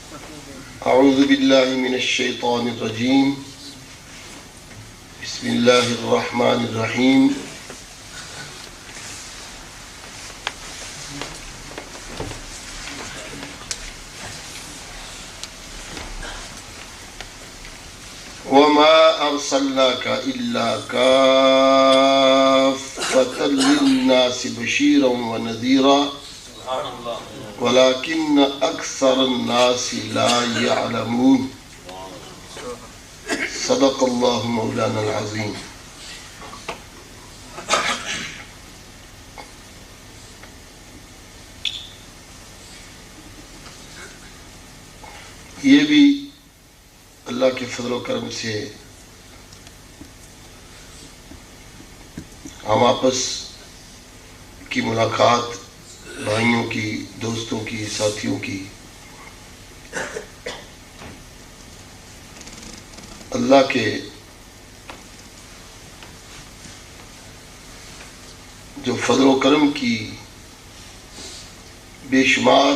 اعوذ باللہ من الشیطان الرجیم بسم اللہ الرحمن الرحیم وما ارسلناک الا کافۃ للناس بشیرا ونذیرا ولكن أكثر الناس لا يعلمون صدق الله مولانا العظیم۔ یہ بھی اللہ کے فضل و کرم سے ہم آپس کی ملاقات، بھائیوں کی، دوستوں کی، ساتھیوں کی، اللہ کے جو فضل و کرم کی بے شمار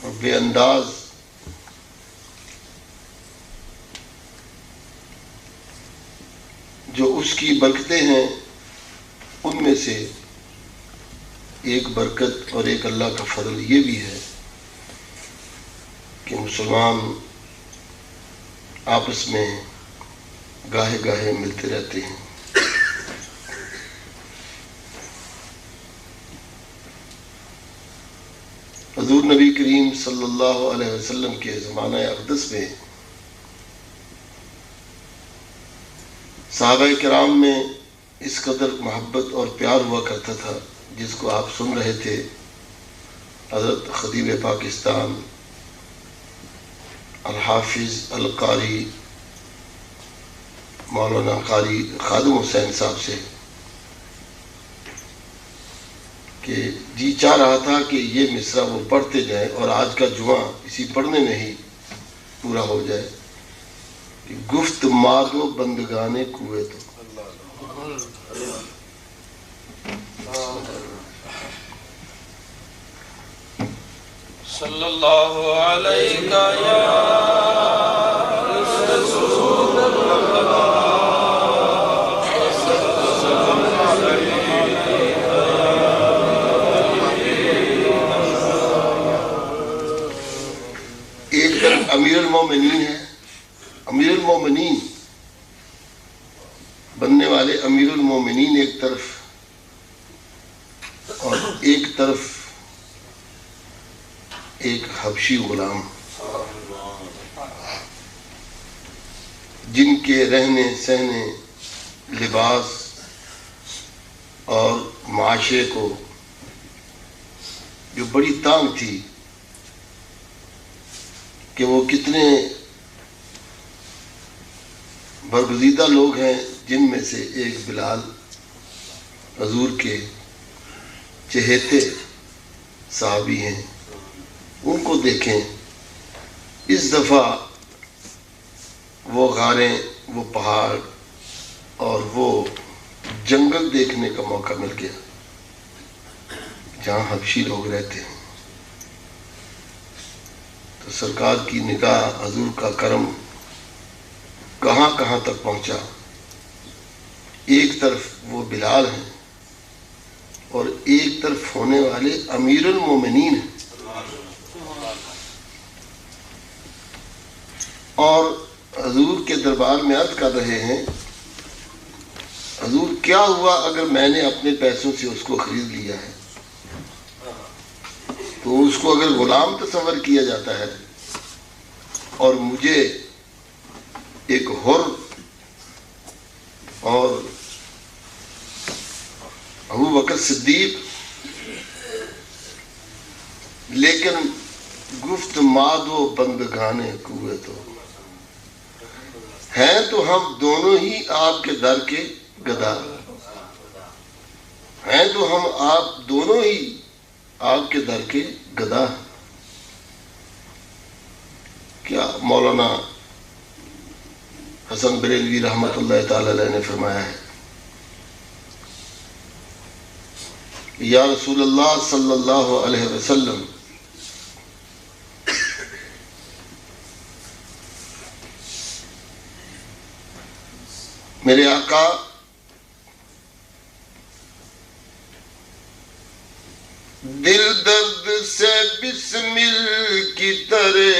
اور بے انداز جو اس کی برکتیں ہیں، ان میں سے ایک برکت اور ایک اللہ کا فضل یہ بھی ہے کہ مسلمان آپس میں گاہے گاہے ملتے رہتے ہیں۔ حضور نبی کریم صلی اللہ علیہ وسلم کے زمانہ اقدس میں صحابہ کرام میں اس قدر محبت اور پیار ہوا کرتا تھا، جس کو آپ سن رہے تھے حضرت خطیب پاکستان الحافظ القاری مولانا قاری خادم حسین صاحب سے، کہ جی چاہ رہا تھا کہ یہ مصرع وہ پڑھتے جائیں اور آج کا جمعہ اسی پڑھنے میں ہی پورا ہو جائے کہ گفت مادو بندگان کوئے تو صلی اللہ علیہ یا رسول اللہ ایک طرف امیر المومنین ہے، امیر المومنین بننے والے امیر المومنین ایک طرف، اور ایک طرف ایک حبشی غلام جن کے رہنے سہنے، لباس اور معاشرے کو جو بڑی تانگ تھی کہ وہ کتنے برگزیدہ لوگ ہیں، جن میں سے ایک بلال حضور کے چہیتے صحابی ہیں۔ ان کو دیکھیں، اس دفعہ وہ غاریں، وہ پہاڑ اور وہ جنگل دیکھنے کا موقع مل گیا جہاں حبشی لوگ رہتے ہیں۔ تو سرکار کی نگاہ، حضور کا کرم کہاں کہاں تک پہنچا۔ ایک طرف وہ بلال ہیں اور ایک طرف ہونے والے امیر المومنین ہیں، اور حضور کے دربار میں عرض کر رہے ہیں، حضور کیا ہوا اگر میں نے اپنے پیسوں سے اس کو خرید لیا ہے؟ تو اس کو اگر غلام تصور کیا جاتا ہے اور مجھے ایک حر اور ابو بکر صدیق، لیکن گفت مادو بندگانے کوئے تو ہیں، تو ہم دونوں ہی آپ کے در کے گدا ہیں، تو ہم آپ دونوں ہی آپ کے در کے گدا ہیں۔ کیا مولانا حسن بریلوی رحمۃ اللہ تعالی علیہ نے فرمایا ہے، یا رسول اللہ صلی اللہ علیہ وسلم، میرے آقا دل درد سے بسمل کی طرح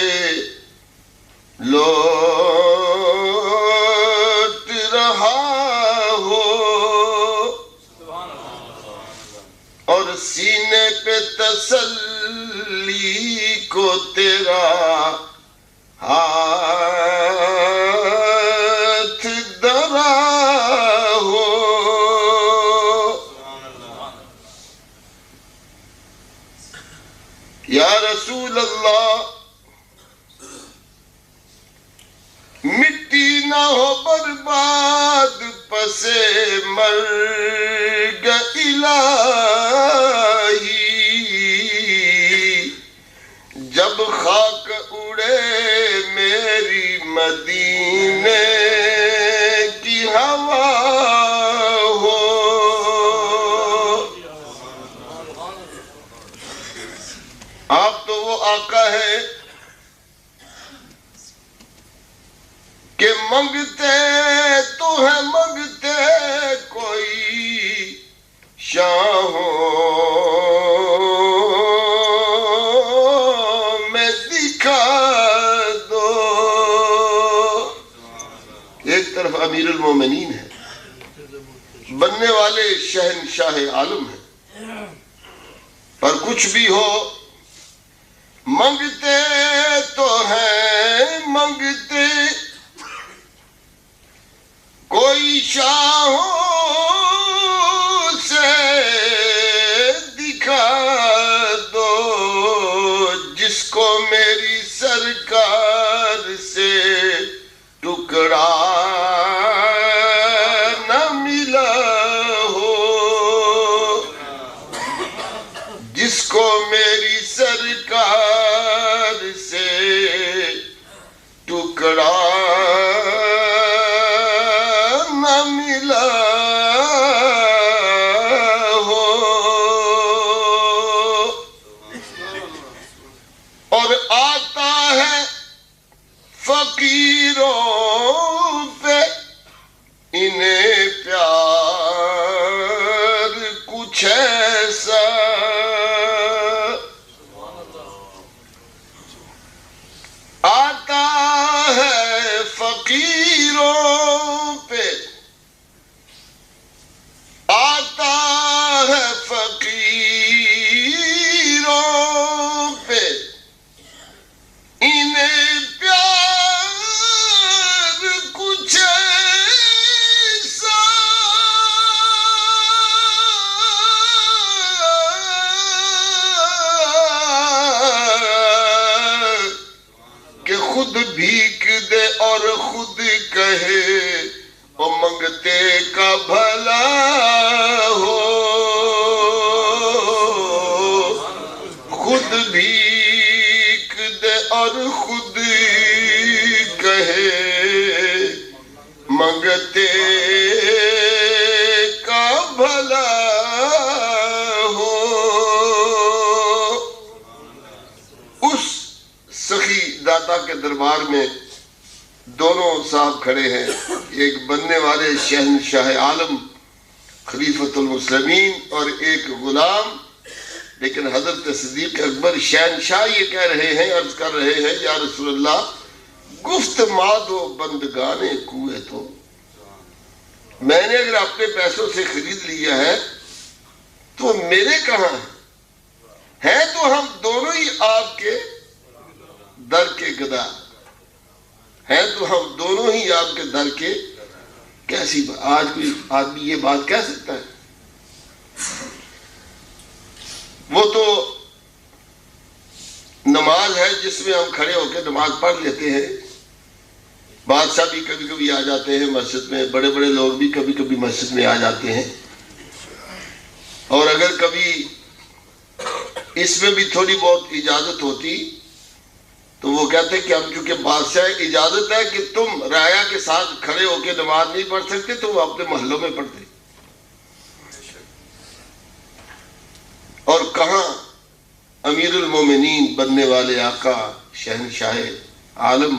لوٹ رہا ہو اور سینے پہ تسلی کو تیرا ہاتھ دھرا ہو. یا رسول اللہ مٹی نہ ہو برباد پسے مرگ الہی جب خاک اڑے میری مدینے کی ہوا ہو. آپ تو وہ آقا ہے کہ منگتے تو ہے منگتے کوئی شاہوں میں دکھا دو. ایک طرف امیر المومنین ہے، بننے والے شہنشاہ عالم ہیں، پر کچھ بھی ہو منگتے تو ہیں منگتے کوئی شاہوں سے دکھا دو جس کو میری سرکار سے ٹکڑا نہ ملا ہو، جس کو میری سرکار سے ٹکڑا نہ ملا ہو. اور آتا ہے فقیروں پہ انہیں پیار کچھ ایسا آتا ہے فقیروں پہ آتا ہے فقیروں پہ انہیں پیار کچھ ایسا کہ خود بھیک دے اور خود کہے وہ منگتے کا بھلا ہو. خود بھیک دے اور خود کہے منگتے کا بھلا ہو. اس سخی داتا کے دربار میں دونوں صاحب کھڑے ہیں، ایک بننے والے شہنشاہ عالم خلیفۃ المسلمین اور ایک غلام. لیکن حضرت صدیق اکبر شہنشاہ یہ کہہ رہے ہیں، عرض کر رہے ہیں یا رسول اللہ گفت مادو بندگانے کوئے تو میں نے اگر اپنے پیسوں سے خرید لیا ہے تو میرے کہاں ہیں تو ہم دونوں ہی آپ کے در کے گدا ہیں، تو ہم دونوں ہی آپ کے در کے. کیسی آج کوئی آدمی یہ بات کہہ سکتا ہے؟ وہ تو نماز ہے جس میں ہم کھڑے ہو کے نماز پڑھ لیتے ہیں. بادشاہ بھی کبھی کبھی آ جاتے ہیں مسجد میں، بڑے بڑے لوگ بھی کبھی کبھی مسجد میں آ جاتے ہیں. اور اگر کبھی اس میں بھی تھوڑی بہت اجازت ہوتی تو وہ کہتے کہ ہم چونکہ بادشاہ اجازت ہے کہ تم رعایا کے ساتھ کھڑے ہو کے نماز نہیں پڑھ سکتے تو وہ اپنے محلوں میں پڑھتے. اور کہاں امیر المومنین بننے والے آقا شہنشاہ عالم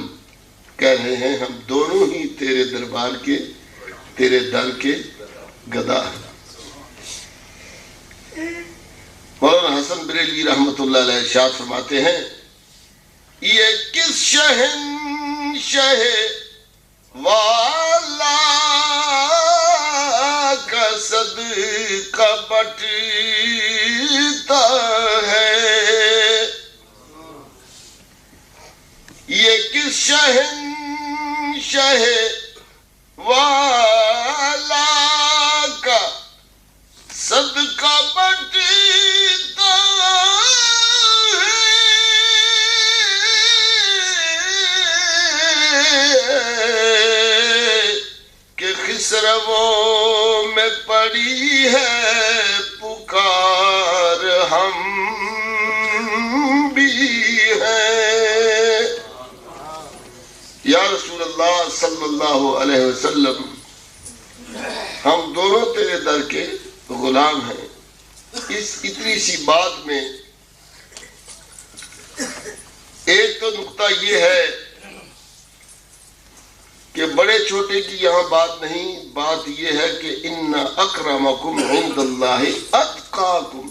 کہہ رہے ہیں ہم دونوں ہی تیرے دربار کے تیرے در کے گدا ہے۔ مولانا حسن بریلوی رحمۃ اللہ علیہ ارشاد فرماتے ہیں یہ کس شہنشاہ والا کا صدقہ بٹتا ہے، یہ کس شہنشاہ والا کا صدقہ بٹتا کہ خسرووں میں پڑی ہے پکار ہم بھی ہیں۔ یا رسول اللہ صلی اللہ علیہ وسلم، ہم دونوں تیرے در کے غلام ہیں۔ اس اتنی سی بات میں ایک تو نقطہ یہ ہے کہ بڑے چھوٹے کی یہاں بات نہیں، بات یہ ہے کہ ان اکرمکم عند اللہ اتقاکم۔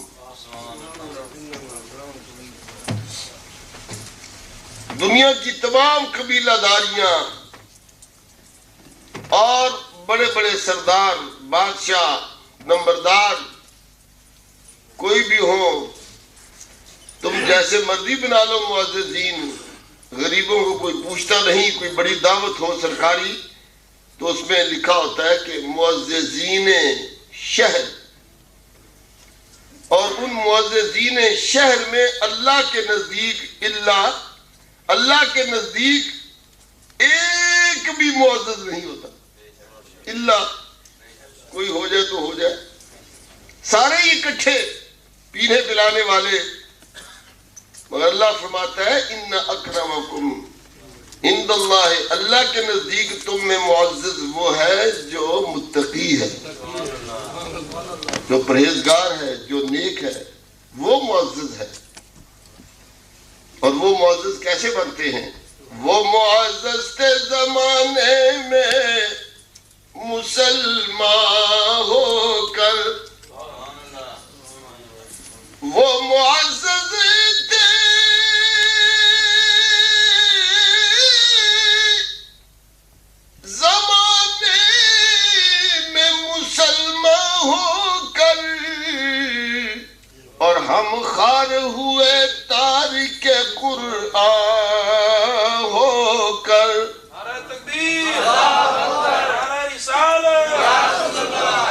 دنیا کی تمام قبیلہ داریاں اور بڑے بڑے سردار، بادشاہ، نمبردار کوئی بھی ہو، تم جیسے مرضی بنا لو معززین، غریبوں کو کوئی پوچھتا نہیں۔ کوئی بڑی دعوت ہو سرکاری تو اس میں لکھا ہوتا ہے کہ معززین شہر، اور ان معززین شہر میں اللہ کے نزدیک اللہ کے نزدیک ایک بھی معزز نہیں ہوتا، اللہ کوئی ہو جائے تو ہو جائے، سارے ہی اکٹھے پینے پلانے والے۔ مگر اللہ فرماتا ہے ان اکرمکم عند اللہ، اللہ کے نزدیک تم میں معزز وہ ہے جو متقی ہے، جو پرہیزگار ہے، جو نیک ہے، وہ معزز ہے۔ اور وہ معزز کیسے بنتے ہیں؟ وہ معزز تھے زمانے میں مسلمان ہو کر، وہ معزز تھے زمانے میں مسلمان ہو کر، اور ہم خار ہوئے تارک قرآن ہو کر۔ نعرہ تکبیر، نعرہ رسالت،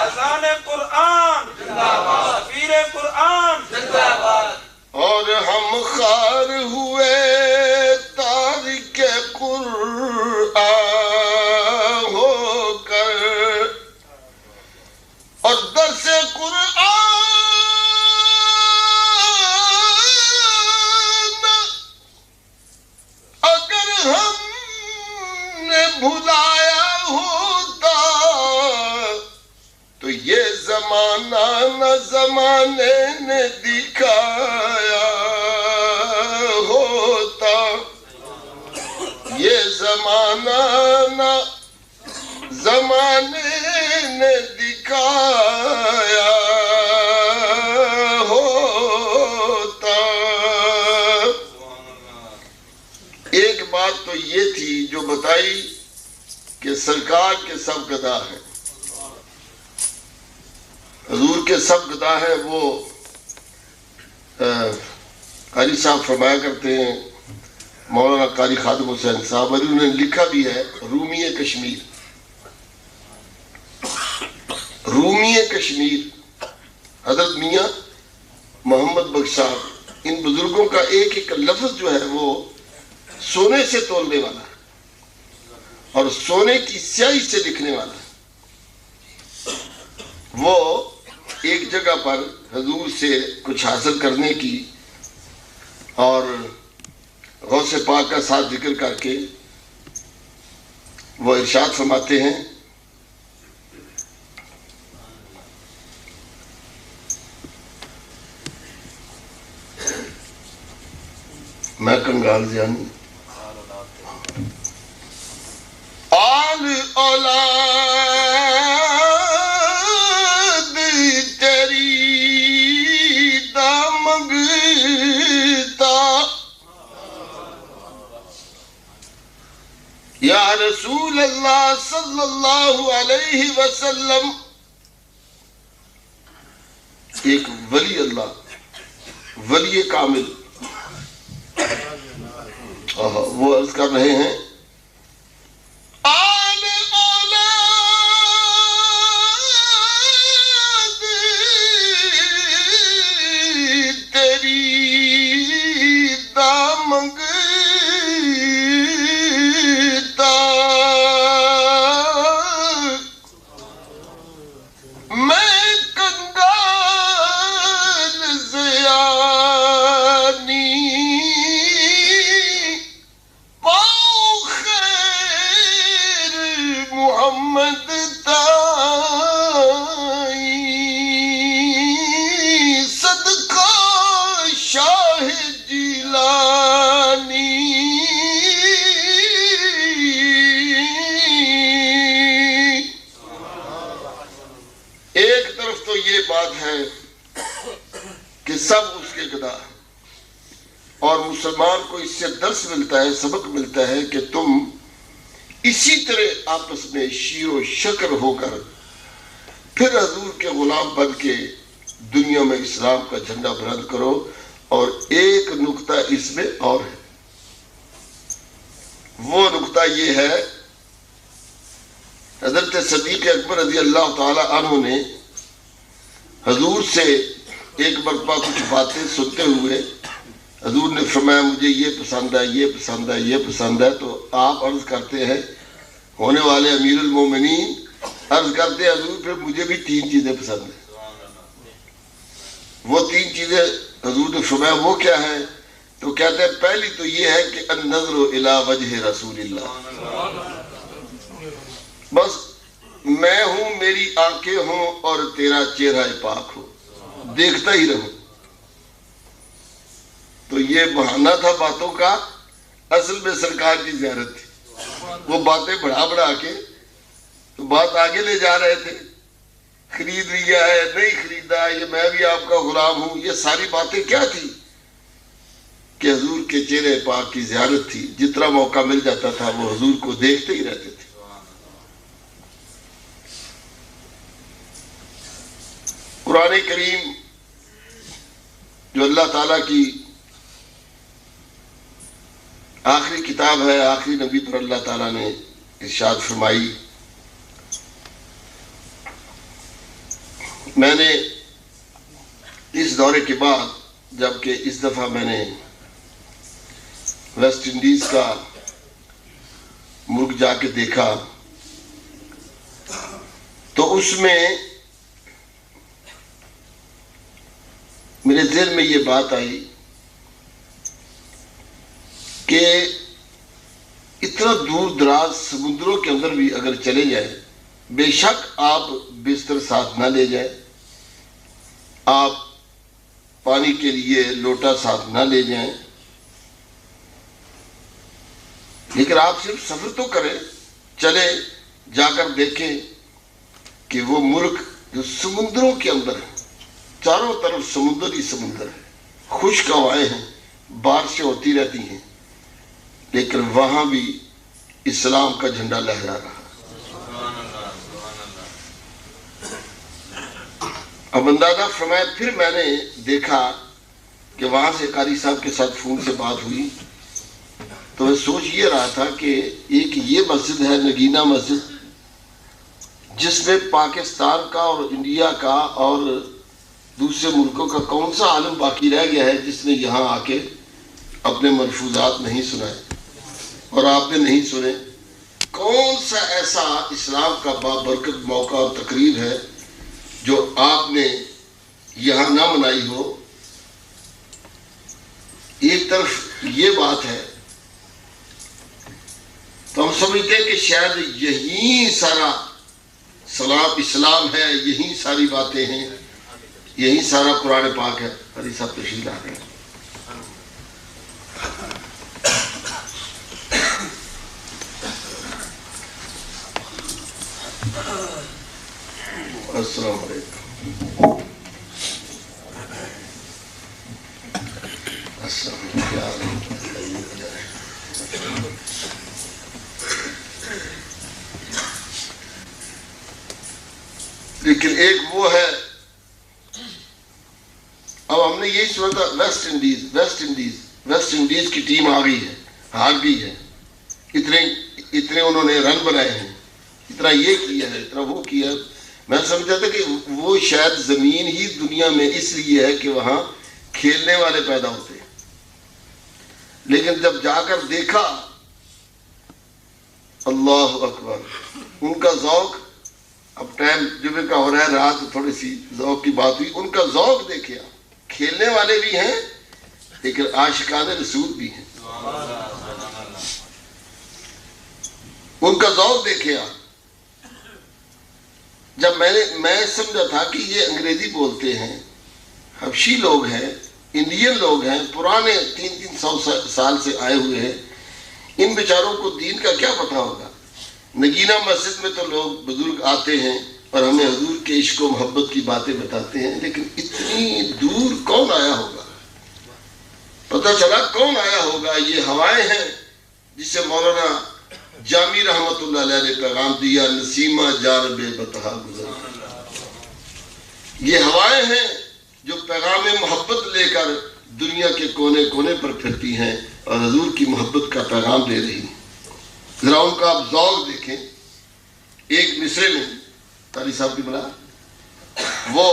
اذان قرآن، سفیر قرآن، اور ہم خار ہوئے تارک قرآن ہو کر، اور درس قرآن اگر ہم نے بھلایا ہوتا تو یہ زمانہ نہ زمانے نے دکھایا ہوتا، یہ زمانہ نہ زمانے نے دکھایا ہوتا۔ ایک بات تو یہ تھی جو بتائی کہ سرکار کے سب گدا ہیں، حضور کے سب گدا ہیں۔ وہ قاری صاحب فرمایا کرتے ہیں، مولانا قاری خادم حسین صاحب، اور انہوں نے لکھا بھی ہے رومی کشمیر، رومی کشمیر، حضرت میاں محمد بخش صاحب، ان بزرگوں کا ایک ایک لفظ جو ہے وہ سونے سے تولنے والا ہے اور سونے کی سیاہی سے لکھنے والا ہے۔ وہ ایک جگہ پر حضور سے کچھ حاصل کرنے کی اور غوث پاک کا ساتھ ذکر کر کے وہ ارشاد فرماتے ہیں میں کنگال زیانی آل اولاد یا رسول اللہ صلی اللہ علیہ وسلم، ایک ولی اللہ، ولی کامل، وہ عرض کر رہے ہیں آل اولاد تیری دامنگ اور مسلمان کو اس سے درس ملتا ہے، سبق ملتا ہے کہ تم اسی طرح آپس میں شیر و شکر ہو کر پھر حضور کے غلام بن کے دنیا میں اسلام کا جھنڈا بلند کرو۔ اور ایک نقطہ اس میں اور ہے، وہ نقطہ یہ ہے، حضرت صدیق اکبر رضی اللہ تعالی عنہ نے حضور سے ایک مرتبہ کچھ باتیں سنتے ہوئے حضور نے فرمایا مجھے یہ پسند ہے، یہ پسند ہے، یہ پسند ہے، تو آپ عرض کرتے ہیں ہونے والے امیر المومنین عرض کرتے ہیں حضور پھر مجھے بھی 3 چیزیں پسند ہیں۔ وہ 3 چیزیں حضور نے فرمایا وہ کیا ہے؟ تو کہتے ہیں پہلی تو یہ ہے کہ النظر الی وجہ رسول اللہ، بس میں ہوں، میری آنکھیں ہوں اور تیرا چہرہ پاک ہو، دیکھتا ہی رہوں۔ تو یہ بہانہ تھا باتوں کا، اصل میں سرکار کی زیارت تھی۔ وہ باتیں بڑھا بڑھا کے تو بات آگے لے جا رہے تھے، خرید لیا ہے، نہیں خریدا ہے، یہ میں بھی آپ کا غلام ہوں، یہ ساری باتیں کیا تھی کہ حضور کے چہرے پاک کی زیارت تھی۔ جتنا موقع مل جاتا تھا وہ حضور کو دیکھتے ہی رہتے تھے۔ قرآن کریم جو اللہ تعالیٰ کی آخری کتاب ہے، آخری نبی پر اللہ تعالیٰ نے ارشاد فرمائی۔ میں نے اس دورے کے بعد جبکہ اس دفعہ میں نے ویسٹ انڈیز کا ملک جا کے دیکھا تو اس میں میرے ذہن میں یہ بات آئی کہ اتنا دور دراز سمندروں کے اندر بھی اگر چلے جائیں، بے شک آپ بستر ساتھ نہ لے جائیں، آپ پانی کے لیے لوٹا ساتھ نہ لے جائیں، لیکن آپ صرف سفر تو کریں، چلے جا کر دیکھیں کہ وہ ملک جو سمندروں کے اندر ہے، چاروں طرف سمندر ہی سمندر ہے، خشک ہوائیں ہیں، بارشیں ہوتی رہتی ہیں، لیکن وہاں بھی اسلام کا جھنڈا لہرا رہا۔ اب اندازہ فرمایا پھر میں نے دیکھا کہ وہاں سے قاری صاحب کے ساتھ فون سے بات ہوئی تو میں سوچ یہ رہا تھا کہ ایک یہ مسجد ہے نگینہ مسجد، جس میں پاکستان کا اور انڈیا کا اور دوسرے ملکوں کا کون سا عالم باقی رہ گیا ہے جس نے یہاں آ کے اپنے ملفوظات نہیں سنائے اور آپ نے نہیں سنے؟ کون سا ایسا اسلام کا بابرکت موقع اور تقریب ہے جو آپ نے یہاں نہ منائی ہو؟ ایک طرف یہ بات ہے تو ہم سمجھتے ہیں کہ شاید یہی سارا اسلام ہے، یہی ساری باتیں ہیں، یہی سارا قرآن پاک ہے۔ قاری صاحب تشریف لا رہے ہیں۔ السلام علیکم۔ السلام علیکم۔ لیکن ایک وہ ہے، اب ہم نے یہی سنا تھا ویسٹ انڈیز کی ٹیم آ گئی ہے، ہار گئی ہے، اتنے انہوں نے رن بنائے ہیں، اتنا یہ کیا ہے، اتنا وہ کیا ہے. میں سمجھا تھا کہ وہ شاید زمین ہی دنیا میں اس لیے ہے کہ وہاں کھیلنے والے پیدا ہوتے ہیں. لیکن جب جا کر دیکھا، اللہ اکبر، ان کا ذوق، اب ٹائم جمعے کا ہو رہا ہے، رات تھوڑی سی ذوق کی بات ہوئی، ان کا ذوق دیکھے، کھیلنے والے بھی ہیں لیکن عاشقان رسول بھی ہیں. ان کا ذوق دیکھے. جب میں سمجھا تھا کہ یہ انگریزی بولتے ہیں، حبشی لوگ ہیں، انڈین لوگ ہیں، پرانے 300 سال سے آئے ہوئے ہیں، ان بیچاروں کو دین کا کیا پتہ ہوگا. نگینہ مسجد میں تو لوگ بزرگ آتے ہیں اور ہمیں حضور کے عشق و محبت کی باتیں بتاتے ہیں، لیکن اتنی دور کون آیا ہوگا؟ پتہ چلا کون آیا ہوگا. یہ ہوائیں ہیں جسے مولانا جامی رحمت اللہ علیہ نے پیغام دیا، نسیمہ جانب بتہا گزر. یہ ہوائیں ہیں جو پیغام محبت لے کر دنیا کے کونے کونے پر پھرتی ہیں اور حضور کی محبت کا پیغام دے رہی ہیں. ذرا ان کا آپ ذوق دیکھیں. ایک مصرے میں قاری صاحب کی بلا، وہ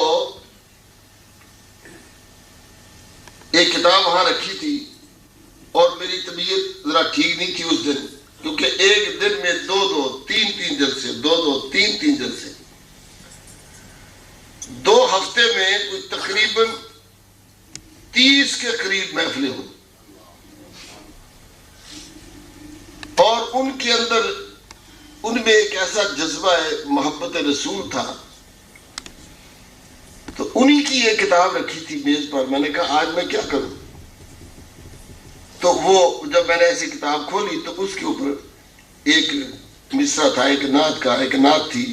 ایک کتاب وہاں رکھی تھی اور میری طبیعت ذرا ٹھیک نہیں تھی اس دن، کیونکہ ایک دن میں تین جلسے 3 جلسے 2 ہفتے میں کوئی تقریباً 30 کے قریب محفلیں ہوئی، اور ان کے اندر ان میں ایک ایسا جذبہ محبت رسول تھا. تو انہی کی یہ کتاب رکھی تھی میز پر. میں نے کہا آج میں کیا کروں؟ تو وہ جب میں نے ایسی کتاب کھولی تو اس کے اوپر ایک مصرع تھا، ایک نعت تھی.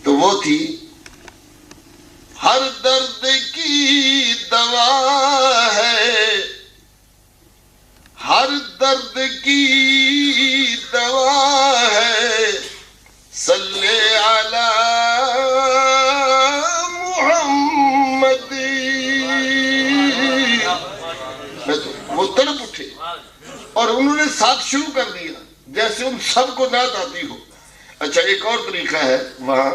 تو وہ تھی، ہر درد کی دوا ہے، ہر درد کی دوا ہے، صلی علی محمد. وہ تڑپ اٹھے اور انہوں نے ساتھ شروع کر دیا جیسے ان سب کو نعت آتی ہو. اچھا، ایک اور طریقہ ہے، وہاں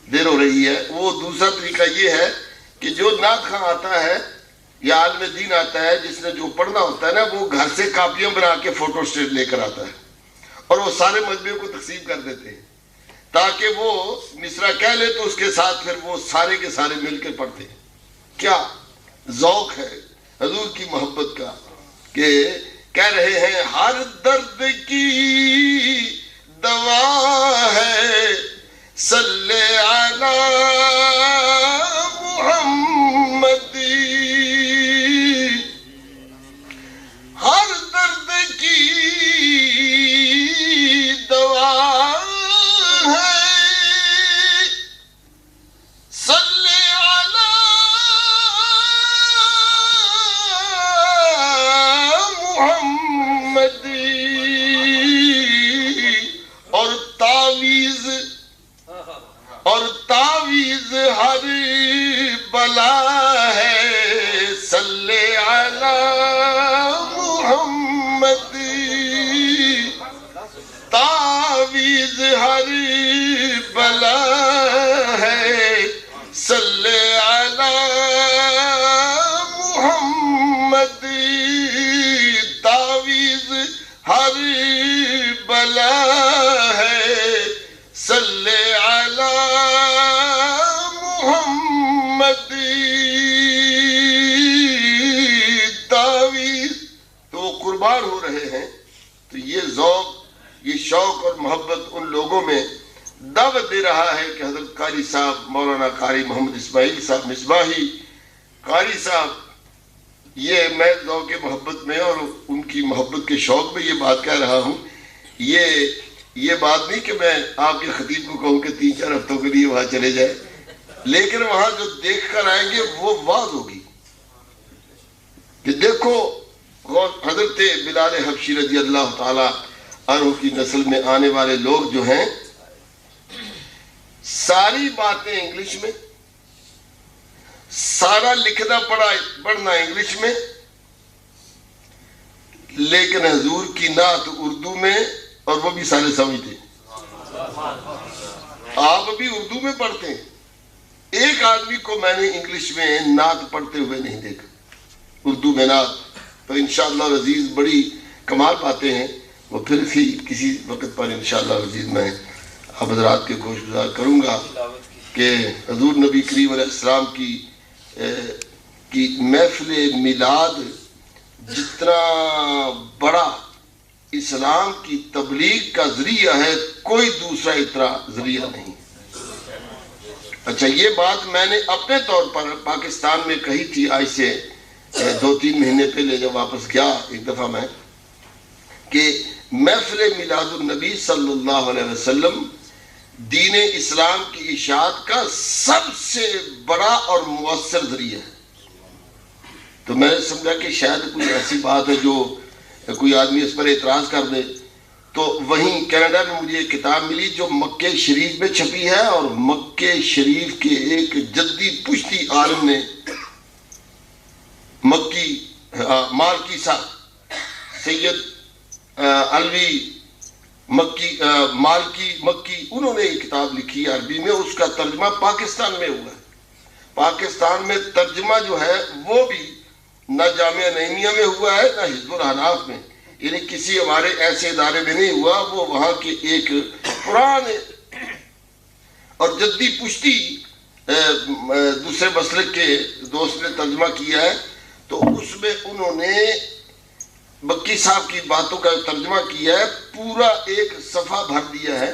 دیر ہو رہی ہے. وہ دوسرا طریقہ یہ ہے کہ جو نعت خواں آتا ہے یا عالم دین آتا ہے، جس نے جو پڑھنا ہوتا ہے نا، وہ گھر سے کاپیاں بنا کے فوٹو اسٹیٹ لے کر آتا ہے اور وہ سارے مجمع کو تقسیم کر دیتے ہیں تاکہ وہ مصرع کہہ لے تو اس کے ساتھ پھر وہ سارے کے سارے مل کے پڑھتے ہیں. کیا ذوق ہے حضور کی محبت کا کہ کہہ رہے ہیں ہر درد کی دوا ہے، صلی علی محمد. ہر درد کی دوا ہے، صلی علی محمد. اور تعویذ ہر بلا ہے، صلی علی محمد. تعویذ ہر بلا ہے، صلی علی محمد. تعویذ ہر بلا ہے، صلی علی محمد. تعویذ تو وہ قربان ہو رہے ہیں. تو یہ ذوق، یہ شوق اور محبت ان لوگوں میں دعوت دے رہا ہے کہ حضرت قاری صاحب مولانا قاری محمد اسماعیل صاحب مصباحی قاری صاحب، یہ میں ذوق محبت میں اور ان کی محبت کے شوق میں یہ بات کہہ رہا ہوں. یہ بات نہیں کہ میں آپ کے خطیب کو کہوں کہ 3-4 ہفتوں کے لیے وہاں چلے جائے، لیکن وہاں جو دیکھ کر آئیں گے وہ واز ہوگی کہ دیکھو حضرت بلال حبشی رضی اللہ تعالی عنہ کی نسل میں آنے والے لوگ جو ہیں ساری باتیں انگلش میں، سارا لکھنا پڑھنا انگلش میں، لیکن حضور کی نعت اردو میں، اور وہ بھی سارے سمجھتے ہیں۔ آپ ابھی اردو میں پڑھتے ہیں، ایک آدمی کو میں نے انگلش میں نعت پڑھتے ہوئے نہیں دیکھا، اردو میں نعت۔ تو انشاءاللہ العزیز بڑی کمال باتیں ہیں، وہ پھر بھی کسی وقت پر انشاءاللہ العزیز میں آپ حضرات کے گوش گزار کروں گا کہ حضور نبی کریم علیہ السلام کی محفل میلاد جتنا بڑا اسلام کی تبلیغ کا ذریعہ ہے، کوئی دوسرا اتنا ذریعہ نہیں۔ اچھا، یہ بات میں نے اپنے طور پر پاکستان میں کہی تھی آج سے 2-3 مہینے پہلے، جب واپس گیا ایک دفعہ میں، کہ محفل میلاد النبی صلی اللہ علیہ وسلم دین اسلام کی اشاعت کا سب سے بڑا اور مؤثر ذریعہ ہے۔ تو میں نے سمجھا کہ شاید کوئی ایسی بات ہے جو کوئی آدمی اس پر اعتراض کر دے، تو وہیں کینیڈا میں مجھے ایک کتاب ملی جو مکہ شریف میں چھپی ہے، اور مکہ شریف کے ایک جدی پشتی عالم نے مالکی صاحب سید علوی مکی انہوں نے ایک کتاب لکھی عربی میں، اس کا ترجمہ پاکستان میں ہوا ہے۔ پاکستان میں ترجمہ جو ہے وہ بھی نہ جامعہ نعیمیہ میں ہوا ہے، نہ حزب الحناف میں، یعنی کسی ہمارے ایسے ادارے میں نہیں ہوا، وہ وہاں کے ایک پرانے اور جدی پشتی دوسرے مسلک کے دوست نے ترجمہ کیا ہے۔ تو اس میں انہوں نے مکی صاحب کی باتوں کا ترجمہ کیا ہے، پورا ایک صفحہ بھر دیا ہے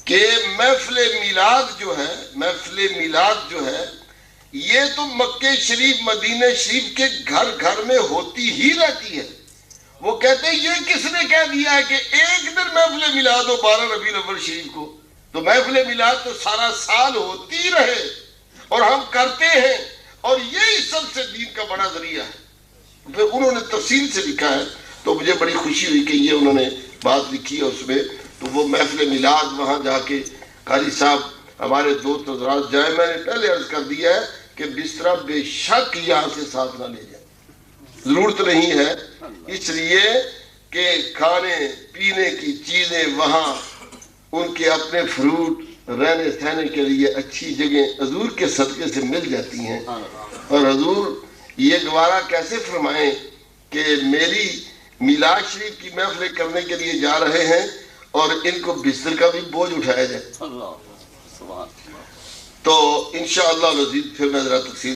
کہ محفل میلاد جو ہے یہ تو مکہ شریف مدینہ شریف کے گھر گھر میں ہوتی ہی رہتی ہے۔ وہ کہتے ہیں یہ کس نے کہہ دیا ہے کہ ایک دن محفل میلاد ہو 12 ربیع الاول شریف کو؟ تو محفل میلاد تو سارا سال ہوتی رہے اور ہم کرتے ہیں، اور یہی سب سے دین کا بڑا ذریعہ ہے۔ پھر انہوں نے تفصیل سے لکھا ہے، تو مجھے بڑی خوشی ہوئی کہ یہ انہوں نے بات لکھی ہے اس میں۔ تو وہ محفل میلاد وہاں جا کے قاری صاحب ہمارے دوست حضرات جائیں، میں نے پہلے عرض کر دیا ہے کہ بستر بے شک یہاں سے ساتھ نہ لے جائیں، ضرورت نہیں ہے، اس لیے کہ کھانے پینے کی چیزیں وہاں، ان کے اپنے فروٹ، رہنے سہنے کے لیے اچھی جگہ حضور کے صدقے سے مل جاتی ہیں۔ اور حضور یہ گوارا کیسے فرمائیں کہ میری میلاد شریف کی محفل کرنے کے لیے جا رہے ہیں اور ان کو بستر کا بھی بوجھ اٹھایا جائے۔ تو انشاءاللہ العزیز پھر میں ذرا تفصیل